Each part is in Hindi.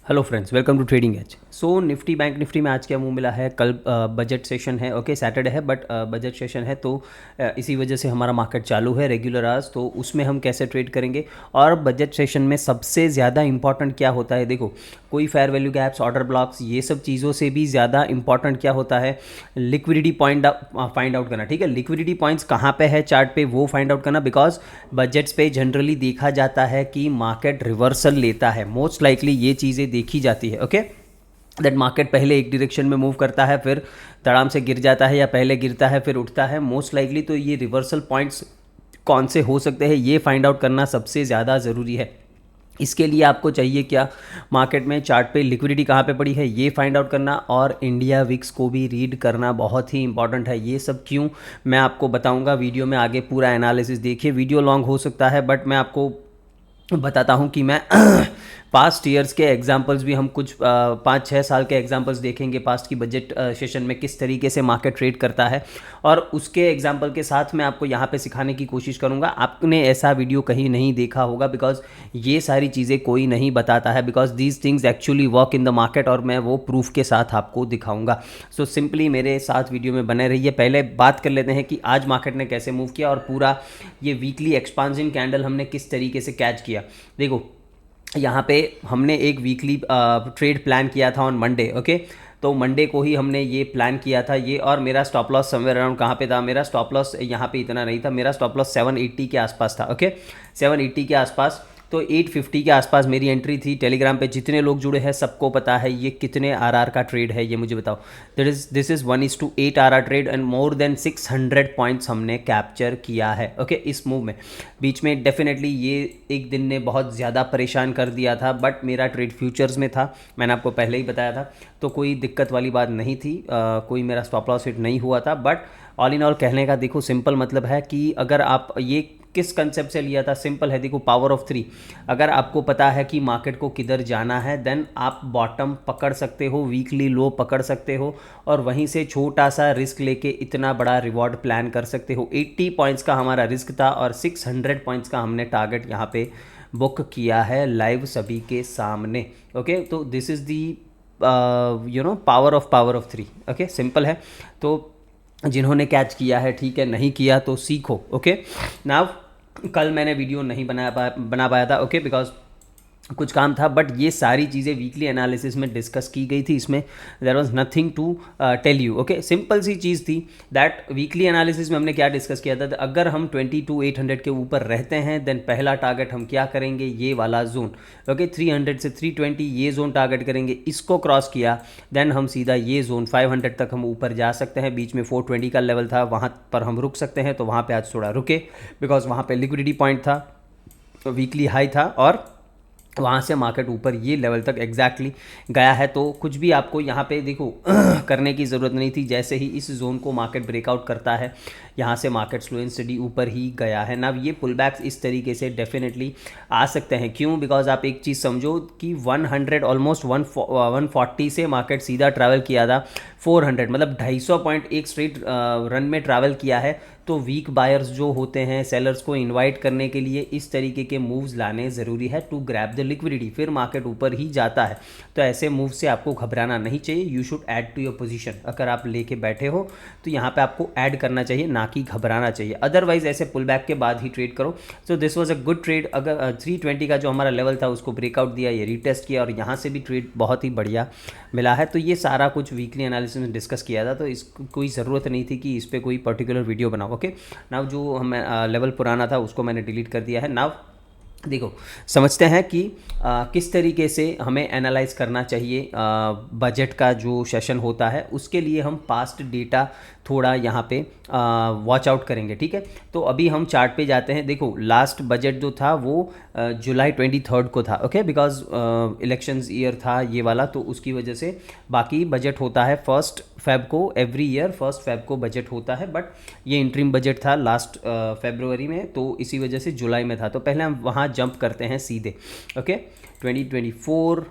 Hello friends, welcome to Trading Edge. So Nifty Bank Nifty में आज क्या मुंह मिला है। कल बजट सेशन है, ओके सैटरडे है बट बजट सेशन है तो इसी वजह से हमारा मार्केट चालू है रेगुलर आज। तो उसमें हम कैसे ट्रेड करेंगे और बजट सेशन में सबसे ज़्यादा इंपॉर्टेंट क्या होता है, देखो कोई fair value gaps, order blocks, ये सब चीज़ों से भी ज़्यादा इंपॉर्टेंट क्या होता है, लिक्विडिटी पॉइंट फाइंड आउट करना। ठीक है, लिक्विडिटी पॉइंट्स कहाँ पे है चार्ट पे वो फाइंड आउट करना, बिकॉज बजट्स पे जनरली देखा जाता है कि मार्केट रिवर्सल लेता है। मोस्ट लाइकली ये चीज़ें देखी जाती है, ओके दैट मार्केट पहले एक डायरेक्शन में मूव करता है, फिर तड़ाम से गिर जाता है, या पहले गिरता है फिर उठता है। मोस्ट लाइकली तो ये रिवर्सल पॉइंट्स कौन से हो सकते हैं ये फाइंड आउट करना सबसे ज़्यादा ज़रूरी है। इसके लिए आपको चाहिए क्या, मार्केट में चार्ट पे लिक्विडिटी कहाँ पे पड़ी है ये फाइंड आउट करना, और इंडिया विक्स को भी रीड करना बहुत ही इंपॉर्टेंट है। ये सब क्यों मैं आपको बताऊंगा वीडियो में आगे, पूरा एनालिसिस देखिए। वीडियो लॉन्ग हो सकता है बट मैं आपको बताता हूँ कि मैं पास्ट ईयर्स के एग्जांपल्स भी, हम कुछ 5-6 साल के एग्जांपल्स देखेंगे पास्ट की बजट सेशन में किस तरीके से मार्केट ट्रेड करता है, और उसके एग्जांपल के साथ मैं आपको यहाँ पे सिखाने की कोशिश करूँगा। आपने ऐसा वीडियो कहीं नहीं देखा होगा, बिकॉज ये सारी चीज़ें कोई नहीं बताता है, because these things actually work in the market, और मैं वो प्रूफ के साथ आपको दिखाऊंगा। सो सिंपली मेरे साथ वीडियो में बने रहिए। पहले बात कर लेते हैं कि आज मार्केट ने कैसे मूव किया, और पूरा ये वीकली एक्सपांसिव कैंडल हमने किस तरीके से कैच किया। देखो यहाँ पे हमने एक वीकली ट्रेड प्लान किया था ऑन मंडे, ओके तो मंडे को ही हमने ये प्लान किया था ये, और मेरा स्टॉप लॉस समवेयर अराउंड कहाँ पे था, मेरा स्टॉप लॉस यहाँ पे इतना नहीं था, मेरा स्टॉप लॉस 780 के आसपास था, ओके 780 के आसपास। तो 850 के आसपास मेरी एंट्री थी। टेलीग्राम पे जितने लोग जुड़े हैं सबको पता है ये कितने आरआर का ट्रेड है, ये मुझे बताओ। This is 1:8 RR trade, and more than 600 points हमने कैप्चर किया है, ओके इस मूव में। बीच में डेफिनेटली ये एक दिन ने बहुत ज़्यादा परेशान कर दिया था, बट मेरा ट्रेड फ्यूचर्स में था, मैंने आपको पहले ही बताया था, तो कोई दिक्कत वाली बात नहीं थी। कोई मेरा स्टॉप लॉस हिट नहीं हुआ था। बट ऑल इन ऑल कहने का देखो सिंपल मतलब है कि अगर आप ये किस कंसेप्ट से लिया था, सिंपल है, देखो पावर ऑफ 3। अगर आपको पता है कि मार्केट को किधर जाना है, देन आप बॉटम पकड़ सकते हो, वीकली लो पकड़ सकते हो, और वहीं से छोटा सा रिस्क लेके इतना बड़ा रिवॉर्ड प्लान कर सकते हो। 80 पॉइंट्स का हमारा रिस्क था, और 600 पॉइंट्स का हमने टारगेट यहाँ पे बुक किया है लाइव सभी के सामने, ओके तो this is the power of 3, okay simple है। तो जिन्होंने कैच किया है ठीक है, नहीं किया तो सीखो, ओके नाउ। कल मैंने वीडियो नहीं बना पाया था, ओके बिकॉज कुछ काम था, बट ये सारी चीज़ें वीकली एनालिसिस में डिस्कस की गई थी। इसमें there was nothing to tell you, okay simple सी चीज़ थी दैट वीकली एनालिसिस में हमने क्या डिस्कस किया था, अगर हम 22,800 के ऊपर रहते हैं देन पहला टारगेट हम क्या करेंगे, ये वाला जोन, ओके 300 से 320 ये जोन टारगेट करेंगे। इसको क्रॉस किया देन हम सीधा ये जोन 500 तक हम ऊपर जा सकते हैं। बीच में 420 का लेवल था, वहाँ पर हम रुक सकते हैं, तो वहाँ पे आज थोड़ा रुके बिकॉज वहाँ पे लिक्विडिटी पॉइंट था, वीकली हाई था, और वहाँ से मार्केट ऊपर ये लेवल तक एग्जैक्टली गया है। तो कुछ भी आपको यहाँ पे देखो करने की ज़रूरत नहीं थी। जैसे ही इस जोन को मार्केट ब्रेकआउट करता है, यहाँ से मार्केट स्लो एंड स्टडी ऊपर ही गया है ना। ये पुल बैक्स इस तरीके से डेफिनेटली आ सकते हैं, क्यों, बिकॉज आप एक चीज़ समझो कि 100 ऑलमोस्ट 140 से मार्केट सीधा ट्रैवल किया था 400, मतलब 250 पॉइंट एक स्ट्रेट रन में ट्रैवल किया है। तो वीक बायर्स जो होते हैं, सेलर्स को इनवाइट करने के लिए इस तरीके के मूव्स लाने ज़रूरी है टू ग्रैब द लिक्विडिटी, फिर मार्केट ऊपर ही जाता है। तो ऐसे मूव से आपको घबराना नहीं चाहिए, you should add to your position. अगर आप लेके बैठे हो तो यहाँ पे आपको ऐड करना चाहिए, ना कि घबराना चाहिए। अदरवाइज ऐसे पुल बैक के बाद ही ट्रेड करो। So this was a good trade. अगर 320 का जो हमारा लेवल था उसको ब्रेकआउट दिया, ये रीटेस्ट किया, और यहाँ से भी ट्रेड बहुत ही बढ़िया मिला है। तो ये सारा कुछ वीकली एनालिसिस में डिस्कस किया था, तो इसको कोई ज़रूरत नहीं थी कि इस पर कोई पर्टिकुलर वीडियो बनाओ, ओके नाउ। जो हम लेवल पुराना था उसको मैंने डिलीट कर दिया है। नाउ देखो समझते हैं कि किस तरीके से हमें एनालाइज करना चाहिए बजट का जो सेशन होता है। उसके लिए हम पास्ट डेटा थोड़ा यहाँ पे वॉच आउट करेंगे, ठीक है। तो अभी हम चार्ट पे जाते हैं। देखो लास्ट बजट जो था वो जुलाई 23 को था, ओके बिकॉज इलेक्शंस ईयर था ये वाला, तो उसकी वजह से बाकी बजट होता है 1 फेब को, एवरी ईयर 1 फेब को बजट होता है, बट ये इंटरिम बजट था लास्ट फरवरी में, तो इसी वजह से जुलाई में था। तो पहले हम वहाँ जंप करते हैं सीधे, ओके 2024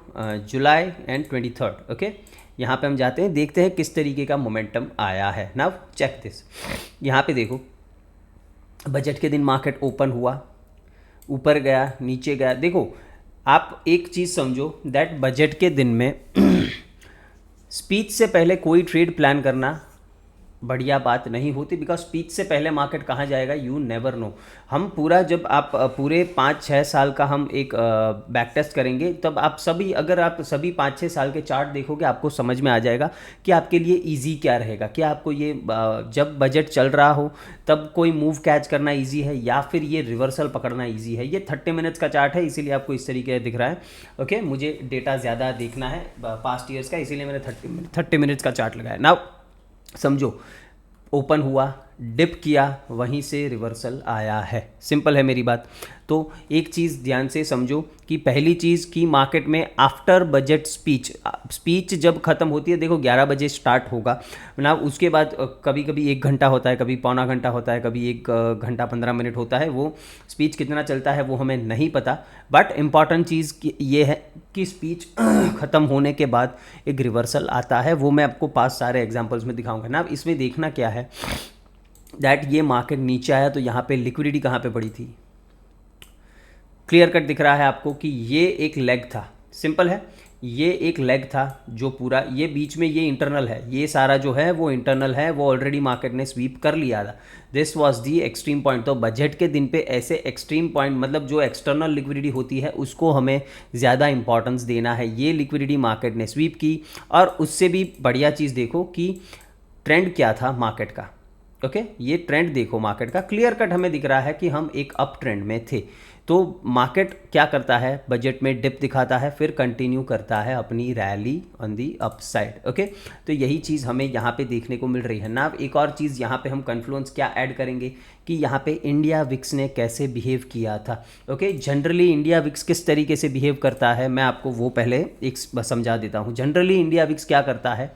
जुलाई एंड 23, ओके यहाँ पे हम जाते हैं, देखते हैं किस तरीके का मोमेंटम आया है। नाउ चेक दिस, यहाँ पे देखो बजट के दिन मार्केट ओपन हुआ, ऊपर गया, नीचे गया। देखो आप एक चीज़ समझो दैट बजट के दिन में स्पीच से पहले कोई ट्रेड प्लान करना बढ़िया बात नहीं होती, बिकॉज स्पीच से पहले मार्केट कहाँ जाएगा यू नेवर नो। हम पूरा जब आप पूरे 5-6 साल का हम एक बैक टेस्ट करेंगे, तब आप सभी, अगर आप सभी 5-6 साल के चार्ट देखोगे, आपको समझ में आ जाएगा कि आपके लिए इजी क्या रहेगा। क्या आपको ये जब बजट चल रहा हो तब कोई मूव कैच करना इजी है, या फिर ये रिवर्सल पकड़ना इजी है। ये 30 मिनट्स का चार्ट है, इसीलिए आपको इस तरीके से दिख रहा है। ओके, मुझे डेटा ज़्यादा देखना है पास्ट ईयर्स का, इसीलिए मैंने 30 मिनट्स का चार्ट लगाया। नाउ समझो, ओपन हुआ, डिप किया, वहीं से रिवर्सल आया है। सिंपल है मेरी बात। तो एक चीज़ ध्यान से समझो कि पहली चीज़ कि मार्केट में आफ्टर बजट स्पीच जब ख़त्म होती है, देखो 11 बजे स्टार्ट होगा ना, उसके बाद कभी कभी 1 घंटा होता है, कभी पौना घंटा होता है, कभी 1 घंटा 15 मिनट होता है। वो स्पीच कितना चलता है वो हमें नहीं पता, बट इम्पॉर्टेंट चीज़ ये है कि स्पीच ख़त्म होने के बाद एक रिवर्सल आता है। वो मैं आपको पास सारे एग्जाम्पल्स में दिखाऊंगा ना। इसमें देखना क्या है दैट ये मार्केट नीचे आया तो यहाँ पे लिक्विडिटी कहाँ पे पड़ी थी, क्लियर कट दिख रहा है आपको कि ये एक लेग था। सिंपल है, ये एक लेग था जो पूरा, ये बीच में ये इंटरनल है, ये सारा जो है वो इंटरनल है, वो ऑलरेडी मार्केट ने स्वीप कर लिया था। This was the extreme point. तो बजट के दिन पे ऐसे एक्सट्रीम पॉइंट, मतलब जो एक्सटर्नल लिक्विडिटी होती है उसको हमें ज़्यादा इंपॉर्टेंस देना है। ये लिक्विडिटी मार्केट ने स्वीप की, और उससे भी बढ़िया चीज़ देखो कि ट्रेंड क्या था मार्केट का। ओके, ये ट्रेंड देखो मार्केट का, क्लियर कट हमें दिख रहा है कि हम एक अप ट्रेंड में थे। तो मार्केट क्या करता है, बजट में डिप दिखाता है, फिर कंटिन्यू करता है अपनी rally on the upside. Okay, तो यही चीज़ हमें यहाँ पे देखने को मिल रही है ना। एक और चीज़ यहाँ पे हम कन्फ्लुएंस क्या ऐड करेंगे कि यहाँ पे इंडिया विक्स ने कैसे बिहेव किया था। ओके, जनरली इंडिया विक्स किस तरीके से बिहेव करता है, मैं आपको वो पहले एक समझा देता हूँ। जनरली इंडिया विक्स क्या करता है,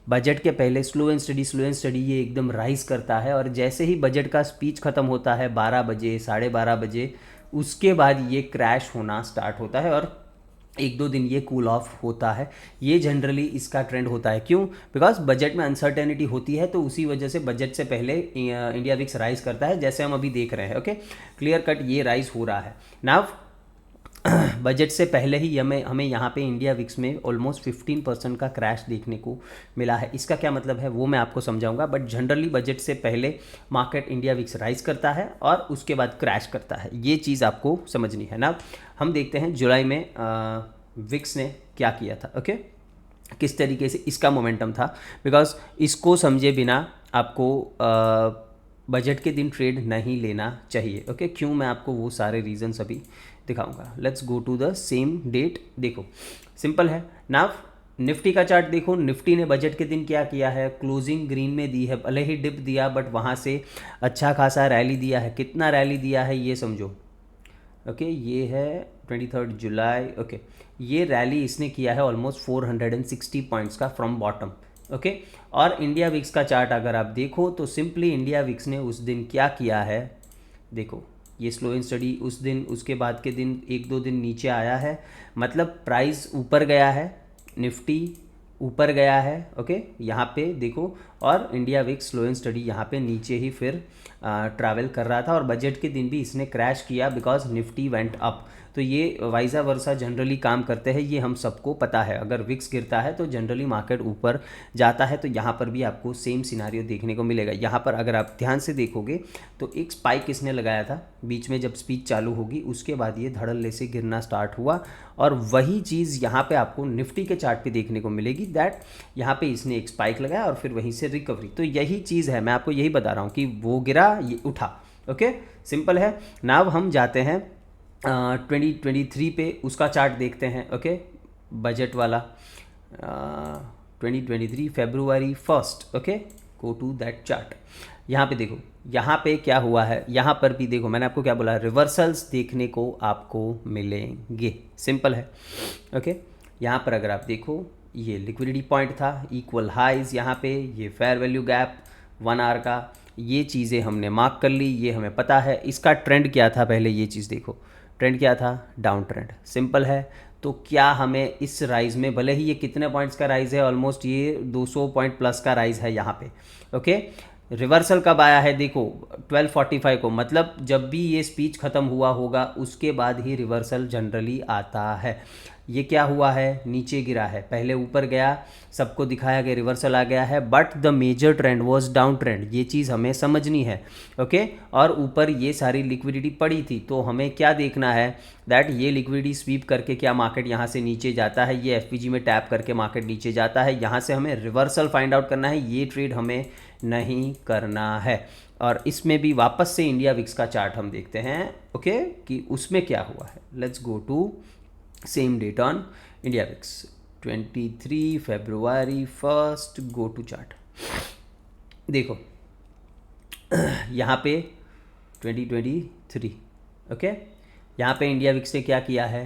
बजट के पहले स्लो एंड स्टडी ये एकदम राइज करता है, और जैसे ही बजट का स्पीच ख़त्म होता है 12 बजे 12:30 बजे, उसके बाद ये क्रैश होना स्टार्ट होता है, और 1-2 दिन ये कूल ऑफ होता है। ये जनरली इसका ट्रेंड होता है। क्यों? बिकॉज बजट में अनसर्टेनिटी होती है, तो उसी वजह से बजट से पहले इंडिया विक्स राइज करता है, जैसे हम अभी देख रहे हैं। ओके, क्लियर कट ये राइज हो रहा है नाउ। बजट से पहले ही हमें यहाँ पे इंडिया विक्स में ऑलमोस्ट 15% का क्रैश देखने को मिला है। इसका क्या मतलब है वो मैं आपको समझाऊंगा, बट जनरली बजट से पहले मार्केट इंडिया विक्स राइज करता है और उसके बाद क्रैश करता है। ये चीज़ आपको समझनी है ना। हम देखते हैं जुलाई में विक्स ने क्या किया था। ओके, किस तरीके से इसका मोमेंटम था, बिकॉज इसको समझे बिना आपको बजट के दिन ट्रेड नहीं लेना चाहिए। ओके, क्यों, मैं आपको वो सारे रीजंस अभी दिखाऊंगा। Let's go to the same date. देखो सिंपल है नाउ, निफ्टी का चार्ट देखो। निफ्टी ने बजट के दिन क्या किया है, क्लोजिंग ग्रीन में दी है, भले ही डिप दिया बट वहाँ से अच्छा खासा रैली दिया है। कितना रैली दिया है ये समझो। ओके, ये है 23 जुलाई। ओके, ये रैली इसने किया है ऑलमोस्ट 460 पॉइंट्स का फ्रॉम बॉटम। ओके, और इंडिया विक्स का चार्ट अगर आप देखो तो सिंपली इंडिया विक्स ने उस दिन क्या किया है, देखो ये स्लो एंड स्टडी उस दिन, उसके बाद के दिन 1-2 दिन नीचे आया है, मतलब प्राइस ऊपर गया है, निफ्टी ऊपर गया है। ओके, यहाँ पे देखो, और India VIX slow and study यहाँ पे नीचे ही फिर ट्रैवल कर रहा था, और बजट के दिन भी इसने क्रैश किया बिकॉज निफ्टी वेंट अप। तो ये वाइजा वर्सा जनरली काम करते हैं, ये हम सबको पता है। अगर विक्स गिरता है तो जनरली मार्केट ऊपर जाता है, तो यहाँ पर भी आपको सेम सिनारियो देखने को मिलेगा। यहाँ पर अगर आप ध्यान से देखोगे तो एक स्पाइक इसने लगाया था बीच में, जब स्पीच चालू होगी उसके बाद ये धड़ल्ले से गिरना स्टार्ट हुआ, और वही चीज़ यहाँ पे आपको निफ्टी के चार्ट पे देखने को मिलेगी दैट यहाँ पे इसने एक स्पाइक लगाया और फिर वहीं से रिकवरी। तो यही चीज़ है, मैं आपको यही बता रहा हूँ कि वो गिरा ये उठा। ओके, सिंपल है। नाउ हम जाते हैं 2023 पे, उसका चार्ट देखते हैं। ओके, बजट वाला 2023 February 1st। Okay, go to that chart. यहाँ पे देखो, यहाँ पे क्या हुआ है, यहाँ पर भी देखो, मैंने आपको क्या बोला, रिवर्सल्स देखने को आपको मिलेंगे। सिंपल है। ओके, यहाँ पर अगर आप देखो, ये लिक्विडिटी पॉइंट था, इक्वल हाइज यहाँ पे, ये फेयर वैल्यू गैप 1 आवर का, ये चीज़ें हमने मार्क कर ली, ये हमें पता है। इसका ट्रेंड क्या था, पहले ये चीज़ देखो, ट्रेंड क्या था, डाउन ट्रेंड। सिंपल है। तो क्या हमें इस राइज में, भले ही ये कितने पॉइंट्स का राइज है, ऑलमोस्ट ये 200 पॉइंट प्लस का राइज है यहाँ पे। ओके, रिवर्सल कब आया है देखो, 12:45 को, मतलब जब भी ये स्पीच ख़त्म हुआ होगा उसके बाद ही रिवर्सल जनरली आता है। ये क्या हुआ है, नीचे गिरा है, पहले ऊपर गया, सबको दिखाया कि रिवर्सल आ गया है, but the major trend was down trend, ये चीज़ हमें समझनी है। ओके, और ऊपर ये सारी लिक्विडिटी पड़ी थी, तो हमें क्या देखना है, दैट ये लिक्विडिटी स्वीप करके क्या मार्केट यहाँ से नीचे जाता है, ये एफपीजी में टैप करके मार्केट नीचे जाता है, यहाँ से हमें रिवर्सल फाइंड आउट करना है, ये ट्रेड हमें नहीं करना है। और इसमें भी वापस से इंडिया विक्स का चार्ट हम देखते हैं, ओके, कि उसमें क्या हुआ है। Let's go to same date on India VIX, 23 फरवरी 1, गो टू चार्ट। देखो यहाँ पे 2023, ओके, यहाँ पे इंडिया विक्स ने क्या किया है,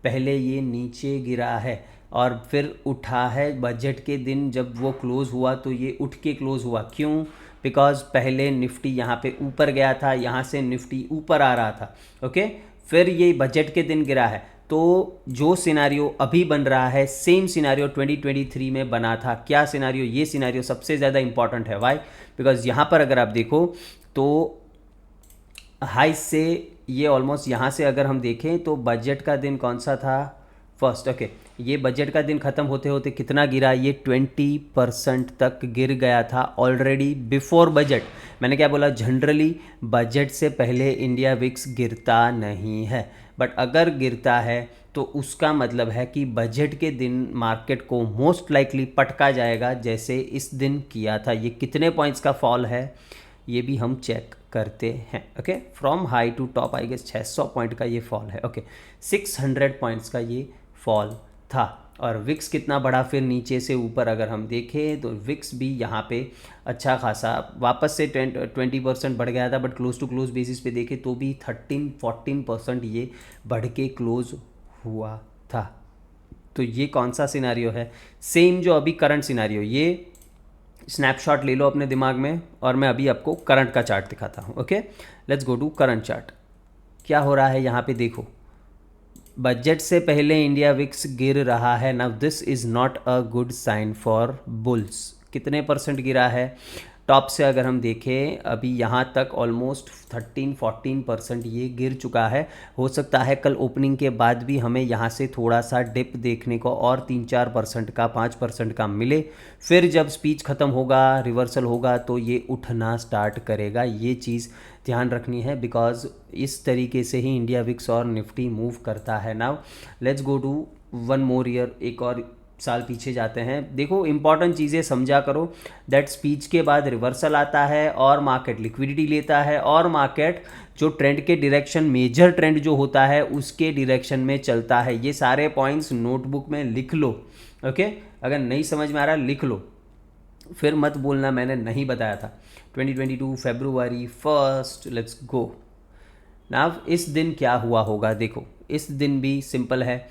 पहले ये नीचे गिरा है और फिर उठा है। बजट के दिन जब वो क्लोज़ हुआ तो ये उठ के क्लोज़ हुआ, क्यों, बिकॉज पहले निफ्टी यहाँ पे ऊपर गया था, यहाँ से निफ्टी ऊपर आ रहा था, ओके, फिर ये बजट के दिन गिरा है। तो जो सिनारियो अभी बन रहा है सेम सिनारियो 2023 में बना था। क्या सिनारियो, ये सिनारियो सबसे ज़्यादा इंपॉर्टेंट है, वाई, बिकॉज यहाँ पर अगर आप देखो तो हाई से ये ऑलमोस्ट यहाँ से अगर हम देखें तो बजट का दिन कौन सा था, फर्स्ट, ओके, ये बजट का दिन ख़त्म होते होते कितना गिरा, ये 20% तक गिर गया था ऑलरेडी बिफोर बजट। मैंने क्या बोला, जनरली बजट से पहले इंडिया विक्स गिरता नहीं है, बट अगर गिरता है तो उसका मतलब है कि बजट के दिन मार्केट को मोस्ट लाइकली पटका जाएगा, जैसे इस दिन किया था। ये कितने पॉइंट्स का फॉल है ये भी हम चेक करते हैं, okay, from high to top I guess 600 point का ये फॉल है, ओके, 600 पॉइंट्स का ये फॉल था। और विक्स कितना बढ़ा फिर नीचे से ऊपर अगर हम देखें तो विक्स भी यहाँ पे अच्छा खासा वापस से 20% बढ़ गया था, but close to close basis पे देखें तो भी 13-14% ये बढ़ के क्लोज हुआ था। तो ये कौन सा सिनारियो है, सेम जो अभी करंट सिनारियो, ये स्नैपशॉट ले लो अपने दिमाग में और मैं अभी आपको करंट का चार्ट दिखाता हूँ, okay. Let's go to current chart. क्या हो रहा है यहाँ पे देखो, बजट से पहले इंडिया विक्स गिर रहा है। Now this is not a good sign for bulls. कितने परसेंट गिरा है, टॉप से अगर हम देखें अभी यहाँ तक ऑलमोस्ट 13-14% ये गिर चुका है। हो सकता है कल ओपनिंग के बाद भी हमें यहाँ से थोड़ा सा डिप देखने को और 3-4% का 5% का मिले, फिर जब स्पीच ख़त्म होगा रिवर्सल होगा तो ये उठना स्टार्ट करेगा। ये चीज़ ध्यान रखनी है, बिकॉज इस तरीके से ही इंडिया विक्स और निफ्टी मूव करता है। Now let's go to one more year, एक और साल पीछे जाते हैं। देखो इंपॉर्टेंट चीज़ें समझा करो, दैट स्पीच के बाद रिवर्सल आता है और मार्केट लिक्विडिटी लेता है और मार्केट जो ट्रेंड के डायरेक्शन, मेजर ट्रेंड जो होता है उसके डायरेक्शन में चलता है। ये सारे पॉइंट्स नोटबुक में लिख लो, ओके, अगर नहीं समझ में आ रहा लिख लो, फिर मत बोलना मैंने नहीं बताया था। 2022 फरवरी 1, लेट्स गो। नाउ इस दिन क्या हुआ होगा, देखो इस दिन भी सिंपल है,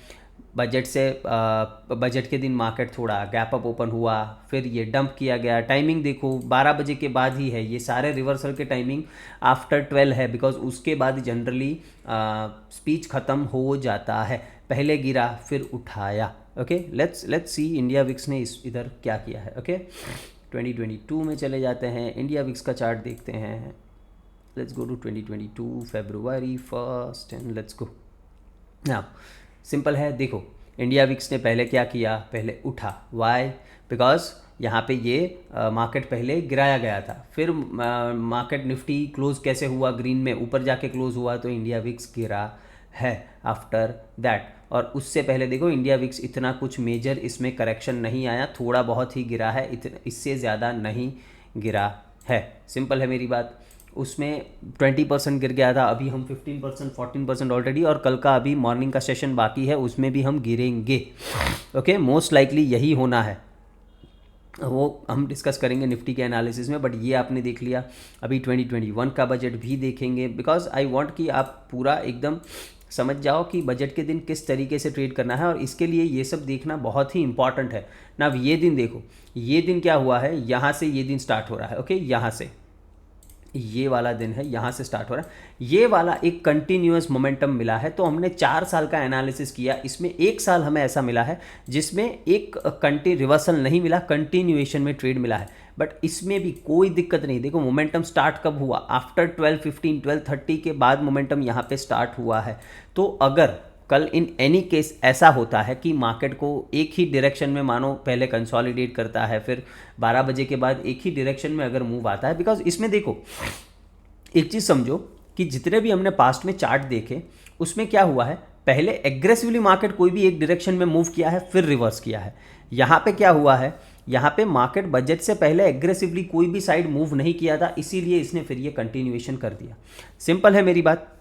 बजट के दिन मार्केट थोड़ा गैप अप ओपन हुआ, फिर ये डंप किया गया। टाइमिंग देखो 12 बजे के बाद ही है, ये सारे रिवर्सल के टाइमिंग आफ्टर 12 है, बिकॉज उसके बाद जनरली स्पीच ख़त्म हो जाता है। पहले गिरा फिर उठाया, okay. Let's see India VIX ने इधर क्या किया है, ओके। 2022 में चले जाते हैं, इंडिया विक्स का चार्ट देखते हैं। लेट्स गो टू 2022 फरवरी 1 and let's go. Now simple है, देखो इंडिया विक्स ने पहले क्या किया, पहले उठा, वाई, बिकॉज यहाँ पे ये मार्केट पहले गिराया गया था, फिर मार्केट निफ्टी क्लोज कैसे हुआ, ग्रीन में ऊपर जाके क्लोज हुआ, तो इंडिया विक्स गिरा है आफ्टर दैट। और उससे पहले देखो इंडिया विक्स इतना कुछ मेजर इसमें करेक्शन नहीं आया, थोड़ा बहुत ही गिरा है, इतना इससे ज़्यादा नहीं गिरा है। सिंपल है मेरी बात, उसमें 20% गिर गया था, अभी हम 15% 14% ऑलरेडी, और कल का अभी मॉर्निंग का सेशन बाकी है, उसमें भी हम गिरेंगे, ओके, मोस्ट लाइकली यही होना है। वो हम डिस्कस करेंगे निफ्टी के एनालिसिस में, बट ये आपने देख लिया। अभी 2021 का बजट भी देखेंगे, बिकॉज आई वांट कि आप पूरा एकदम समझ जाओ कि बजट के दिन किस तरीके से ट्रेड करना है, और इसके लिए ये सब देखना बहुत ही इंपॉर्टेंट है ना। ये दिन देखो, ये दिन क्या हुआ है, यहाँ से ये दिन स्टार्ट हो रहा है, ओके, यहाँ से ये वाला दिन है, यहाँ से स्टार्ट हो रहा है, ये वाला एक कंटिन्यूअस मोमेंटम मिला है। तो हमने 4 साल का एनालिसिस किया, इसमें 1 साल हमें ऐसा मिला है जिसमें एक रिवर्सल नहीं मिला, कंटिन्यूएशन में ट्रेड मिला है। बट इसमें भी कोई दिक्कत नहीं। देखो मोमेंटम स्टार्ट कब हुआ, आफ्टर 12:15 12:30 के बाद मोमेंटम यहाँ पे स्टार्ट हुआ है। तो अगर कल इन एनी केस ऐसा होता है कि मार्केट को एक ही डायरेक्शन में मानो पहले कंसोलिडेट करता है, फिर 12 बजे के बाद एक ही डायरेक्शन में अगर मूव आता है, बिकॉज इसमें देखो एक चीज़ समझो कि जितने भी हमने पास्ट में चार्ट देखे उसमें क्या हुआ है, पहले एग्रेसिवली मार्केट कोई भी एक डायरेक्शन में मूव किया है, फिर रिवर्स किया है। यहाँ पे क्या हुआ है, यहाँ पे मार्केट बजट से पहले एग्रेसिवली कोई भी साइड मूव नहीं किया था, इसीलिए इसने फिर ये कंटिन्यूएशन कर दिया। सिंपल है मेरी बात।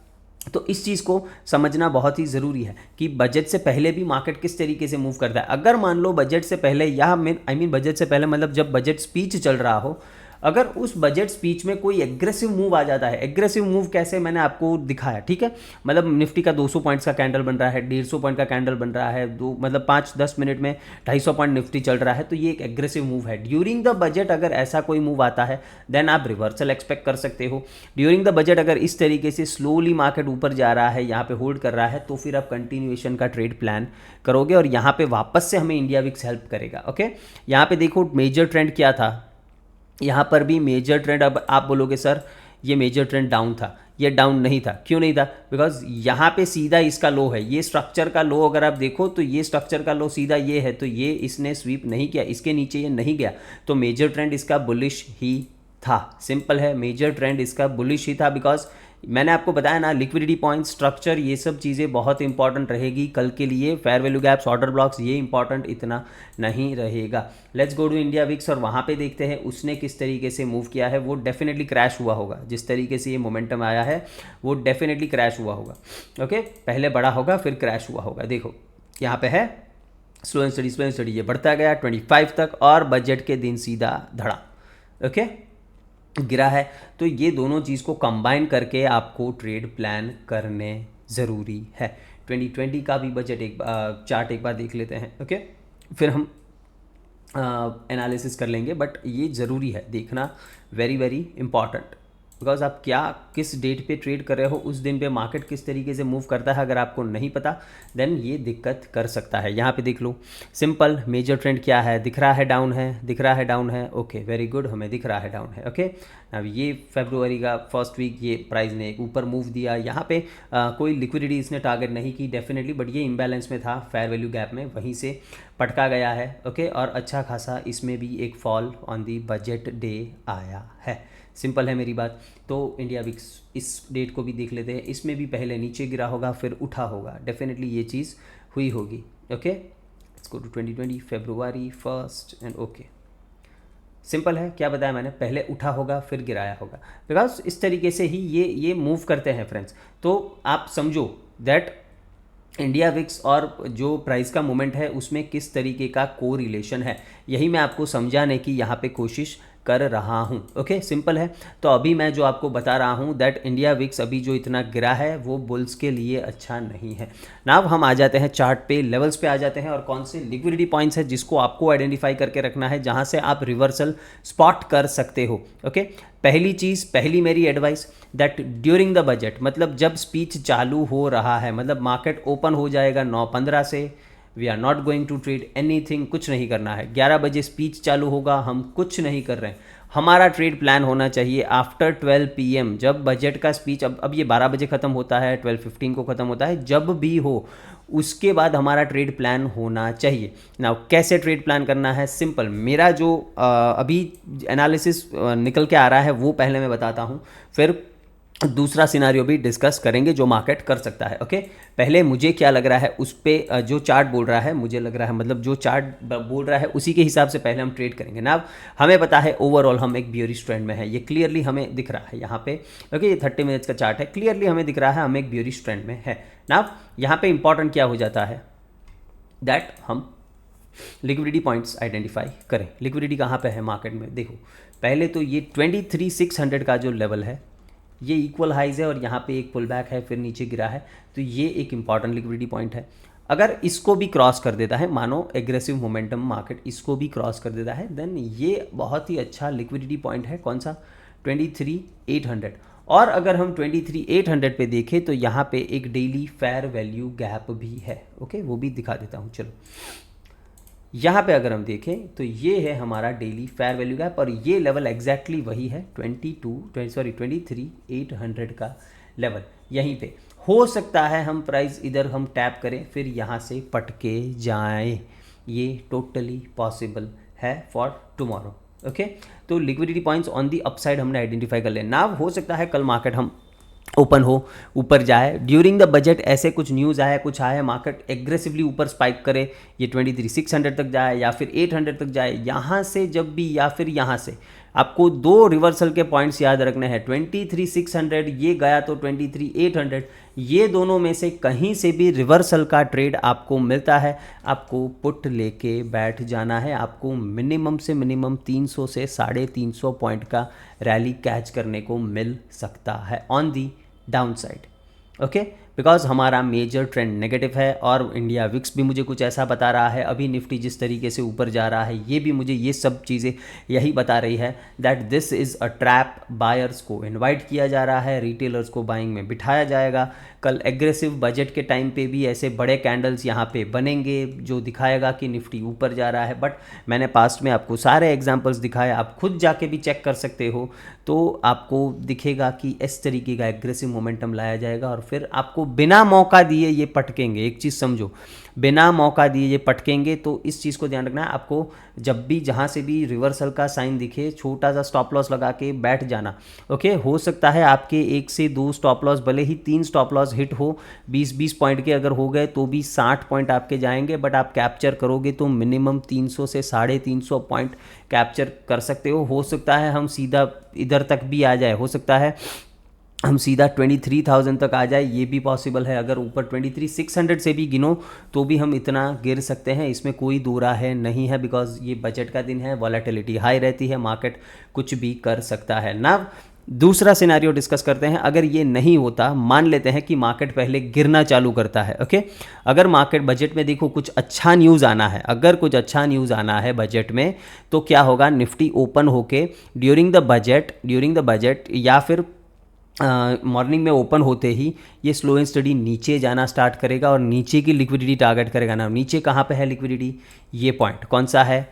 तो इस चीज़ को समझना बहुत ही ज़रूरी है कि बजट से पहले भी मार्केट किस तरीके से मूव करता है। अगर मान लो बजट से पहले या बजट से पहले मतलब जब बजट स्पीच चल रहा हो, अगर उस बजट स्पीच में कोई एग्रेसिव मूव आ जाता है, एग्रेसिव मूव कैसे मैंने आपको दिखाया, ठीक है, मतलब निफ्टी का 200 पॉइंट्स का कैंडल बन रहा है, 150 पॉइंट का कैंडल बन रहा है, दो मतलब 5-10 मिनट में 250 पॉइंट निफ्टी चल रहा है, तो ये एक एग्रेसिव मूव है। ड्यूरिंग द बजट अगर ऐसा कोई मूव आता है देन आप रिवर्सल एक्सपेक्ट कर सकते हो। ड्यूरिंग द बजट अगर इस तरीके से स्लोली मार्केट ऊपर जा रहा है, यहाँ पे होल्ड कर रहा है, तो फिर आप कंटिन्यूएशन का ट्रेड प्लान करोगे और यहाँ पे वापस से हमें इंडिया विक्स हेल्प करेगा। ओके, यहाँ पे देखो मेजर ट्रेंड क्या था, यहाँ पर भी मेजर ट्रेंड, अब आप बोलोगे सर ये मेजर ट्रेंड डाउन था, ये डाउन नहीं था। क्यों नहीं था, बिकॉज यहाँ पे सीधा इसका लो है, ये स्ट्रक्चर का लो अगर आप देखो तो ये स्ट्रक्चर का लो सीधा ये है, तो ये इसने स्वीप नहीं किया, इसके नीचे ये नहीं गया, तो मेजर ट्रेंड इसका बुलिश ही था। सिंपल है, मेजर ट्रेंड इसका बुलिश ही था। बिकॉज मैंने आपको बताया ना, लिक्विडिटी पॉइंट, स्ट्रक्चर, ये सब चीज़ें बहुत इंपॉर्टेंट रहेगी कल के लिए। Fair value gaps, order blocks, ये इंपॉर्टेंट इतना नहीं रहेगा। Let's go to India VIX और वहाँ पे देखते हैं उसने किस तरीके से मूव किया है। वो डेफिनेटली क्रैश हुआ होगा, जिस तरीके से ये मोमेंटम आया है वो डेफिनेटली क्रैश हुआ होगा। ओके, पहले बढ़ा होगा फिर क्रैश हुआ होगा। देखो यहाँ पे है स्लो एंड स्टडी, ये बढ़ता गया 25 तक और बजट के दिन सीधा धड़ा ओके गिरा है। तो ये दोनों चीज़ को कंबाइन करके आपको ट्रेड प्लान करने ज़रूरी है। 2020 का भी बजट एक चार्ट एक बार देख लेते हैं। ओके, फिर हम एनालिसिस कर लेंगे, बट ये ज़रूरी है देखना, वेरी वेरी इंपॉर्टेंट। बिकॉज आप क्या किस डेट पे ट्रेड कर रहे हो, उस दिन पे मार्केट किस तरीके से मूव करता है, अगर आपको नहीं पता देन ये दिक्कत कर सकता है। यहाँ पे देख लो सिंपल मेजर ट्रेंड क्या है, दिख रहा है डाउन है, दिख रहा है डाउन है। ओके वेरी गुड, हमें दिख रहा है डाउन है। ओके, अब ये फरवरी का फर्स्ट वीक ये प्राइस ने एक ऊपर मूव दिया, यहाँ पे कोई लिक्विडिटी इसने टारगेट नहीं की डेफिनेटली, बट ये इम्बैलेंस में था फेयर वैल्यू गैप में, वहीं से पटका गया है। ओके, और अच्छा खासा इसमें भी एक fall on the budget day आया है। सिंपल है मेरी बात। तो इंडिया विक्स इस डेट को भी देख लेते हैं, इसमें भी पहले नीचे गिरा होगा फिर उठा होगा, डेफिनेटली ये चीज़ हुई होगी। ओके, लेट्स गो टू 2020 फरवरी 1 एंड ओके, सिंपल है, क्या बताया मैंने, पहले उठा होगा फिर गिराया होगा, बिकॉज इस तरीके से ही ये मूव करते हैं फ्रेंड्स। तो आप समझो दैट इंडिया विक्स और जो प्राइस का मूवमेंट है उसमें किस तरीके का को रिलेशन है, यही मैं आपको समझाने की यहाँ पे कोशिश कर रहा हूँ। ओके, सिंपल है। तो अभी मैं जो आपको बता रहा हूँ दैट इंडिया विक्स अभी जो इतना गिरा है वो बुल्स के लिए अच्छा नहीं है। नाउ हम आ जाते हैं चार्ट पे, लेवल्स पे आ जाते हैं, और कौन से लिक्विडिटी पॉइंट्स है जिसको आपको आइडेंटिफाई करके रखना है, जहाँ से आप रिवर्सल स्पॉट कर सकते हो। ओके, पहली चीज़, पहली मेरी advice that during the budget, मतलब जब स्पीच चालू हो रहा है, मतलब मार्केट ओपन हो जाएगा 9:15 से, we are not going to trade anything, कुछ नहीं करना है। 11 बजे स्पीच चालू होगा, हम कुछ नहीं कर रहे हैं। हमारा ट्रेड प्लान होना चाहिए आफ्टर 12 PM, जब बजट का स्पीच, अब ये 12 बजे ख़त्म होता है, 12:15 को ख़त्म होता है, जब भी हो उसके बाद हमारा ट्रेड प्लान होना चाहिए। नाउ कैसे ट्रेड प्लान करना है, सिंपल, मेरा जो अभी एनालिसिस निकल के आ रहा है वो पहले मैं बताता हूँ, फिर दूसरा सिनारियो भी डिस्कस करेंगे जो मार्केट कर सकता है। ओके, पहले मुझे क्या लग रहा है उस पर, जो चार्ट बोल रहा है, मुझे लग रहा है मतलब जो चार्ट बोल रहा है उसी के हिसाब से पहले हम ट्रेड करेंगे ना। हमें पता है ओवरऑल हम एक बियरिश ट्रेंड में है, ये क्लियरली हमें दिख रहा है यहाँ पे। ओके, ये 30 मिनट्स का चार्ट है, क्लियरली हमें दिख रहा है हम एक बियरिश ट्रेंड में है ना। यहाँ पे इंपॉर्टेंट क्या हो जाता है दैट हम लिक्विडिटी पॉइंट्स आइडेंटिफाई करें। लिक्विडिटी कहाँ पे है मार्केट में, देखो पहले तो ये 23,600 का जो लेवल है ये इक्वल हाइज है, और यहाँ पे एक पुल बैक है फिर नीचे गिरा है, तो ये एक इंपॉर्टेंट लिक्विडिटी पॉइंट है। अगर इसको भी क्रॉस कर देता है, मानो एग्रेसिव मोमेंटम मार्केट इसको भी क्रॉस कर देता है, देन ये बहुत ही अच्छा लिक्विडिटी पॉइंट है। कौन सा, 23,800। और अगर हम 23,800 पे देखें तो यहाँ पे एक डेली फेयर वैल्यू गैप भी है। ओके, वो भी दिखा देता हूँ। चलो, यहाँ पे अगर हम देखें तो ये है हमारा डेली फेयर वैल्यू गैप, और ये लेवल एग्जैक्टली वही है 23,800 का लेवल। यहीं पे हो सकता है हम प्राइस इधर हम टैप करें, फिर यहाँ से पटके जाएं, ये टोटली पॉसिबल है फॉर टुमारो। ओके, तो liquidity points on the upside हमने आइडेंटिफाई कर लिया। नाउ हो सकता है कल मार्केट हम ओपन हो, ऊपर जाए, ड्यूरिंग द बजट ऐसे कुछ न्यूज़ आया, कुछ आया, मार्केट एग्रेसिवली ऊपर स्पाइक करे, ये 23,600 तक जाए या फिर 800 तक जाए, यहाँ से जब भी, या फिर यहाँ से आपको दो रिवर्सल के पॉइंट्स याद रखने हैं। 23,600 ये गया तो 23,800, ये दोनों में से कहीं से भी रिवर्सल का ट्रेड आपको मिलता है, आपको पुट लेके बैठ जाना है। आपको मिनिमम से मिनिमम 300 से 350 पॉइंट का रैली कैच करने को मिल सकता है on the down side. Okay, because हमारा मेजर ट्रेंड नेगेटिव है, और इंडिया विक्स भी मुझे कुछ ऐसा बता रहा है। अभी निफ्टी जिस तरीके से ऊपर जा रहा है, ये भी मुझे ये सब चीज़ें यही बता रही है that this is a trap. Buyers को इनवाइट किया जा रहा है, रिटेलर्स को बाइंग में बिठाया जाएगा। कल एग्रेसिव बजट के टाइम पे भी ऐसे बड़े कैंडल्स यहाँ पे बनेंगे जो दिखाएगा कि निफ्टी ऊपर जा रहा है। बट मैंने पास्ट में आपको सारे एग्जांपल्स दिखाए, आप खुद जाके भी चेक कर सकते हो, तो आपको दिखेगा कि इस तरीके का एग्रेसिव मोमेंटम लाया जाएगा, और फिर आपको बिना मौका दिए ये पटकेंगे। एक चीज़ समझो, बिना मौका दिए ये पटकेंगे। तो इस चीज़ को ध्यान रखना है आपको, जब भी जहाँ से भी रिवर्सल का साइन दिखे, छोटा सा स्टॉप लॉस लगा के बैठ जाना। ओके, हो सकता है आपके 1 से 2 स्टॉप लॉस, भले ही 3 स्टॉप लॉस हिट हो, 20-20 पॉइंट के अगर हो गए तो भी 60 पॉइंट आपके जाएंगे, बट आप कैप्चर करोगे तो मिनिमम 300 से 350 पॉइंट कैप्चर कर सकते हो सकता है हम सीधा इधर तक भी आ जाए, हो सकता है हम सीधा 23,000 तक आ जाए, ये भी पॉसिबल है। अगर ऊपर 23,600 से भी गिनो तो भी हम इतना गिर सकते हैं, इसमें कोई दो राह नहीं है, बिकॉज ये बजट का दिन है, वॉलेटिलिटी हाई रहती है, मार्केट कुछ भी कर सकता है ना। दूसरा सिनेरियो डिस्कस करते हैं। अगर ये नहीं होता, मान लेते हैं कि मार्केट पहले गिरना चालू करता है। ओके, अगर मार्केट बजट में देखो कुछ अच्छा न्यूज़ आना है, अगर कुछ अच्छा न्यूज़ आना है बजट में, तो क्या होगा, निफ्टी ओपन होके ड्यूरिंग द बजट या फिर मॉर्निंग में ओपन होते ही ये स्लो एंड स्टडी नीचे जाना स्टार्ट करेगा, और नीचे की लिक्विडिटी टारगेट करेगा ना। नीचे कहाँ पे है लिक्विडिटी, ये पॉइंट कौन सा है,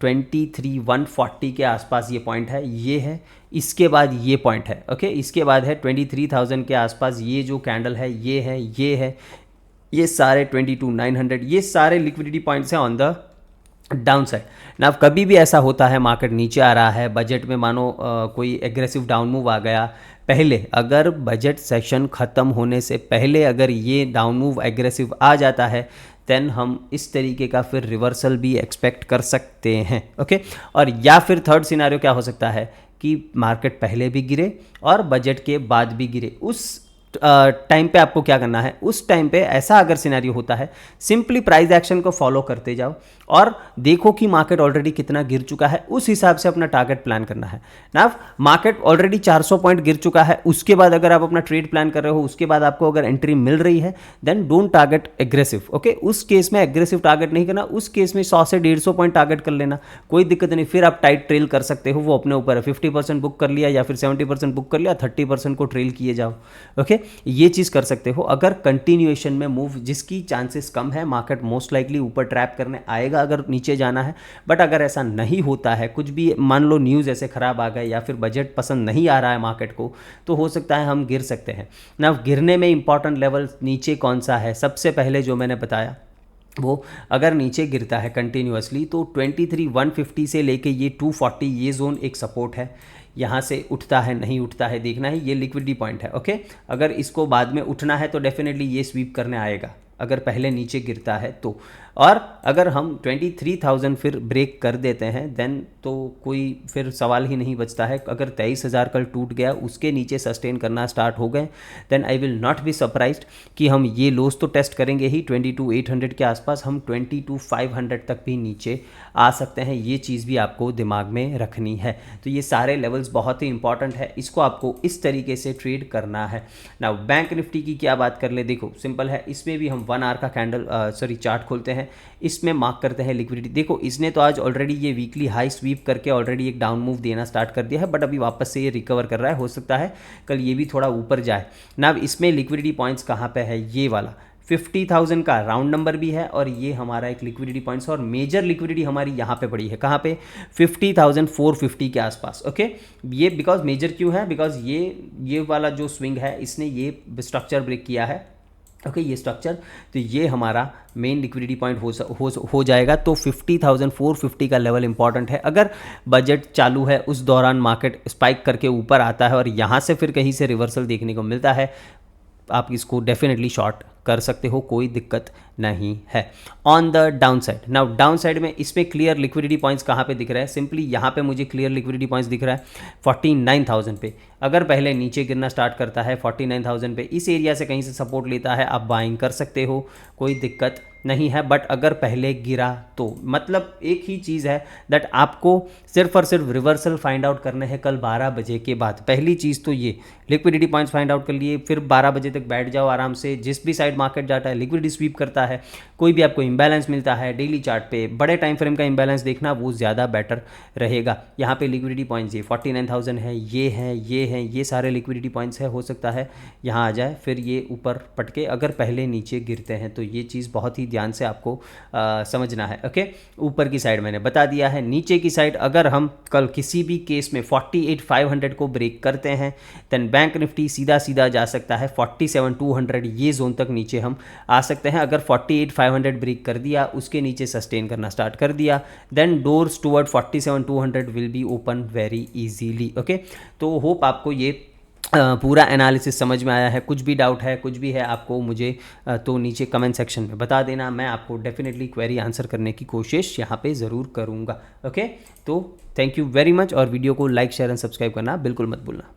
23,140 के आसपास ये पॉइंट है, ये है। इसके बाद ये पॉइंट है। ओके, इसके बाद है 23,000 के आसपास ये जो कैंडल है, ये है, ये है, ये सारे 22,900, ये सारे लिक्विडिटी पॉइंट्स हैं ऑन द डाउन साइड ना। कभी भी ऐसा होता है, मार्केट नीचे आ रहा है, बजट में मानो कोई एग्रेसिव डाउन मूव आ गया, पहले अगर बजट सेशन ख़त्म होने से पहले अगर ये डाउन मूव एग्रेसिव आ जाता है, देन हम इस तरीके का फिर रिवर्सल भी एक्सपेक्ट कर सकते हैं। ओके, और या फिर थर्ड सिनारियो क्या हो सकता है कि मार्केट पहले भी गिरे और बजट के बाद भी गिरे। उस टाइम पे आपको क्या करना है, उस टाइम पे ऐसा अगर सिनेरियो होता है, सिंपली प्राइस एक्शन को फॉलो करते जाओ और देखो कि मार्केट ऑलरेडी कितना गिर चुका है, उस हिसाब से अपना टारगेट प्लान करना है ना। मार्केट ऑलरेडी 400 पॉइंट गिर चुका है, उसके बाद अगर आप अपना ट्रेड प्लान कर रहे हो, उसके बाद आपको अगर एंट्री मिल रही है, then don't target aggressive. Okay, उस केस में एग्रेसिव टारगेट नहीं करना, उस केस में 100 से 150 पॉइंट टारगेट कर लेना, कोई दिक्कत नहीं। फिर आप टाइट ट्रेल कर सकते हो, वो अपने ऊपर है। 50% बुक कर लिया या फिर 70% बुक कर लिया, 30% को ट्रेल किए जाओ। ओके, ये चीज़ कर सकते हो। अगर कंटिन्यूएशन में मूव, जिसकी चांसेस कम है, मार्केट मोस्ट लाइकली ऊपर ट्रैप करने आएगा अगर नीचे जाना है। बट अगर ऐसा नहीं होता है, कुछ भी मान लो न्यूज़ ऐसे ख़राब आ गए या फिर बजट पसंद नहीं आ रहा है मार्केट को, तो हो सकता है हम गिर सकते हैं ना। गिरने में इंपॉर्टेंट लेवल नीचे कौन सा है, सबसे पहले जो मैंने बताया, वो अगर नीचे गिरता है कंटिन्यूअसली तो 23,150 से लेके ये 240, ये जोन एक सपोर्ट है। यहाँ से उठता है नहीं उठता है देखना है, ये लिक्विडिटी पॉइंट है। ओके, अगर इसको बाद में उठना है तो डेफिनेटली ये स्वीप करने आएगा, अगर पहले नीचे गिरता है तो। और अगर हम 23,000 फिर ब्रेक कर देते हैं, देन तो कोई फिर सवाल ही नहीं बचता है। अगर 23,000 कल टूट गया, उसके नीचे सस्टेन करना स्टार्ट हो गए, then I will not be surprised कि हम ये लोस तो टेस्ट करेंगे ही 22,800 के आसपास, हम 22,500 तक भी नीचे आ सकते हैं। ये चीज़ भी आपको दिमाग में रखनी है। तो ये सारे लेवल्स बहुत ही इंपॉर्टेंट है, इसको आपको इस तरीके से ट्रेड करना है ना। बैंक निफ्टी की क्या बात कर ले, देखो सिंपल है, इसमें भी हम 1 आवर का कैंडल चार्ट खोलते हैं। हैं, इसमें मार्क करते हैं लिक्विडिटी। देखो इसने तो आज ऑलरेडी ये वीकली हाई स्वीप करके ऑलरेडी एक डाउन मूव देना स्टार्ट कर दिया है, बट अभी वापस से ये रिकवर कर रहा है, हो सकता है कल ये भी थोड़ा ऊपर जाए ना। अब इसमें लिक्विडिटी पॉइंट्स कहाँ पे है, ये वाला 50,000 का राउंड नंबर भी है, और ये हमारा एक लिक्विडिटी पॉइंट्स, और मेजर लिक्विडिटी हमारी यहाँ पे पड़ी है, कहाँ पे 50,450 के आसपास। ओके, ये बिकॉज मेजर क्यों है, बिकॉज ये वाला जो स्विंग है इसने ये स्ट्रक्चर ब्रेक किया है। ओके, ये स्ट्रक्चर, तो ये हमारा मेन लिक्विडिटी पॉइंट हो जाएगा। तो 50,450 का लेवल इंपॉर्टेंट है। अगर बजट चालू है उस दौरान मार्केट स्पाइक करके ऊपर आता है और यहाँ से फिर कहीं से रिवर्सल देखने को मिलता है, आप इसको डेफिनेटली शॉर्ट कर सकते हो, कोई दिक्कत नहीं है। On the down side, now down side में इसमें क्लियर लिक्विडिटी पॉइंट्स कहाँ पे दिख रहा है, सिंपली यहाँ पे मुझे क्लियर लिक्विडिटी पॉइंट्स दिख रहा है 49,000 पे। अगर पहले नीचे गिरना स्टार्ट करता है 49,000 पे, इस एरिया से कहीं से सपोर्ट लेता है, आप बाइंग कर सकते हो, कोई दिक्कत नहीं है। बट अगर पहले गिरा तो मतलब एक ही चीज़ है दैट आपको सिर्फ और सिर्फ रिवर्सल फाइंड आउट करने हैं कल 12 बजे के बाद। पहली चीज़ तो ये लिक्विडिटी पॉइंट्स फाइंड आउट कर लिए, फिर 12 बजे तक बैठ जाओ आराम से। जिस भी साइड मार्केट जाता है लिक्विडिटी स्वीप करता है, कोई भी आपको इम्बैलेंस मिलता है डेली चार्ट पे, बड़े टाइम फ्रेम का इम्बैलेंस देखना वो ज़्यादा बेटर रहेगा। यहाँ पे लिक्विडिटी पॉइंट्स ये 49,000 है, ये हैं, ये हैं, ये सारे लिक्विडिटी पॉइंट्स है। हो सकता है यहाँ आ जाए, फिर ये ऊपर पटके अगर पहले नीचे गिरते हैं, तो ये चीज़ बहुत ही ध्यान से आपको समझना है। ओके, ऊपर की साइड मैंने बता दिया है। नीचे की साइड अगर हम कल किसी भी केस में 48,500 को ब्रेक करते हैं, देन बैंक निफ्टी सीधा सीधा जा सकता है 47,200, ये जोन तक नीचे हम आ सकते हैं। अगर 48,500 ब्रेक कर दिया, उसके नीचे सस्टेन करना स्टार्ट कर दिया, then doors toward 47,200 will be open very easily. Okay, तो होप आपको ये पूरा एनालिसिस समझ में आया है। कुछ भी डाउट है, कुछ भी है आपको, मुझे तो नीचे कमेंट सेक्शन में बता देना, मैं आपको डेफिनेटली क्वेरी आंसर करने की कोशिश यहाँ पे ज़रूर करूँगा। ओके, तो थैंक यू वेरी मच, और वीडियो को लाइक शेयर एंड सब्सक्राइब करना बिल्कुल मत भूलना।